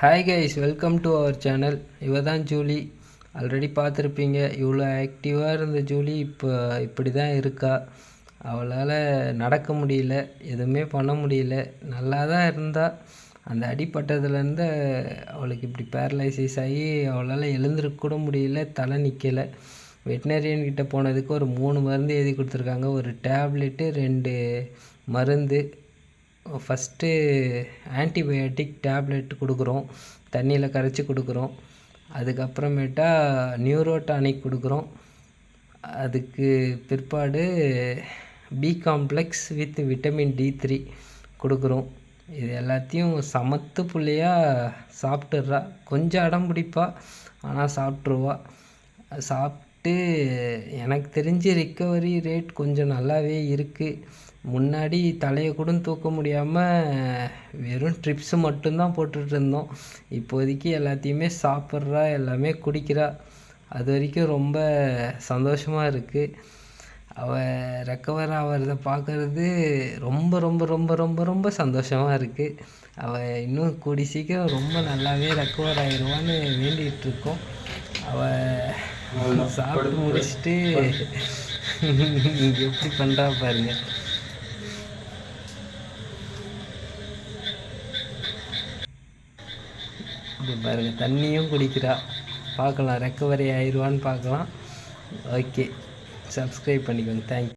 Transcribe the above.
Hi guys, welcome to our channel. இவ தான் Julie. Already பார்த்துருப்பீங்க. இவ்வளோ ஆக்டிவாக இருந்த ஜூலி இப்போ இப்படி தான் இருக்கா. அவளால் நடக்க முடியல, எதுவுமே பண்ண முடியல. நல்லா தான் இருந்தால் அந்த அடிப்பட்டதுலேருந்து அவளுக்கு இப்படி பேரலைசிஸ் ஆகி அவளால் எழுந்திருக்க கூட முடியல, தலை நிற்கலை. வெட்டினரியன்கிட்ட போனதுக்கு ஒரு 3 மருந்து எழுதி கொடுத்துருக்காங்க. ஒரு டேப்லெட்டு, 2 மருந்து. ஃபஸ்ட்டு ஆன்டிபயோட்டிக் டேப்லெட் கொடுக்குறோம், தண்ணியில் கரைச்சி கொடுக்குறோம். அதுக்கப்புறமேட்டா நியூரோடானிக் கொடுக்குறோம். அதுக்கு பிற்பாடு B complex with vitamin D3 கொடுக்குறோம். இது எல்லாத்தையும் சமத்து புள்ளையாக சாப்பிட்டுட்றா. கொஞ்சம் அடம் பிடிப்பா, ஆனால் சாப்பிட்ருவா. சாப்பிட்டு எனக்கு தெரிஞ்சு ரிக்கவரி ரேட் கொஞ்சம் நல்லாவே இருக்குது. முன்னாடி தலையை கூட தூக்க முடியாமல் வெறும் ட்ரிப்ஸு மட்டும்தான் போட்டுட்டு இருந்தோம். இப்போதைக்கு எல்லாத்தையுமே சாப்பிட்றா, எல்லாமே குடிக்கிறா. அது வரைக்கும் ரொம்ப சந்தோஷமாக இருக்குது. அவள் ரெக்கவர் ஆகிறத பார்க்குறது ரொம்ப ரொம்ப ரொம்ப ரொம்ப ரொம்ப சந்தோஷமாக இருக்குது. அவள் இன்னும் கூடி சீக்கிரம் ரொம்ப நல்லாவே ரெக்கவர் ஆகிடுவான்னு வேண்டிகிட்ருக்கோம். அவள் சாப்பிட்டு முடிச்சுட்டு எப்படி பண்ணுறா பாருங்க. இது பாருங்கள், தண்ணியும் குடிக்கிறா. பார்க்கலாம் ரெக்கவரி ஆயிடுவான்னு பார்க்கலாம். ஓகே, சப்ஸ்கிரைப் பண்ணிக்கோங்க. தேங்க்யூ.